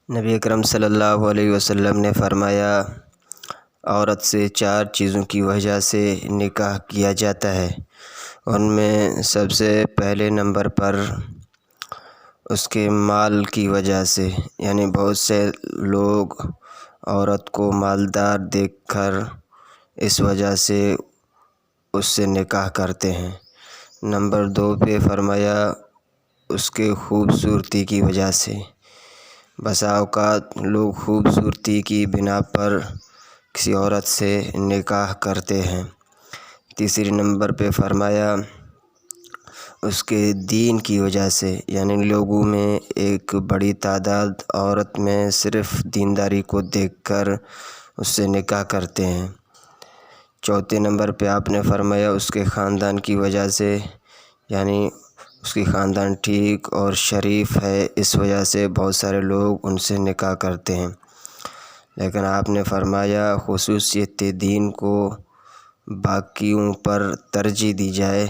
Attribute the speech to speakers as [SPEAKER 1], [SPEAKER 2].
[SPEAKER 1] نبی اکرم صلی اللہ علیہ وسلم نے فرمایا، عورت سے 4 چیزوں کی وجہ سے نکاح کیا جاتا ہے۔ ان میں سب سے پہلے نمبر پر اس کے مال کی وجہ سے، یعنی بہت سے لوگ عورت کو مالدار دیکھ کر اس وجہ سے اس سے نکاح کرتے ہیں۔ نمبر 2 پہ فرمایا اس کے خوبصورتی کی وجہ سے۔ بسا اوقات لوگ خوبصورتی کی بنا پر کسی عورت سے نکاح کرتے ہیں۔ تیسری نمبر پہ فرمایا اس کے دین کی وجہ سے، یعنی لوگوں میں ایک بڑی تعداد عورت میں صرف دینداری کو دیکھ کر اس سے نکاح کرتے ہیں۔ چوتھے نمبر پہ آپ نے فرمایا اس کے خاندان کی وجہ سے، یعنی اس کی خاندان ٹھیک اور شریف ہے، اس وجہ سے بہت سارے لوگ ان سے نکاح کرتے ہیں۔ لیکن آپ نے فرمایا خصوصیت دین کو باقیوں پر ترجیح دی جائے۔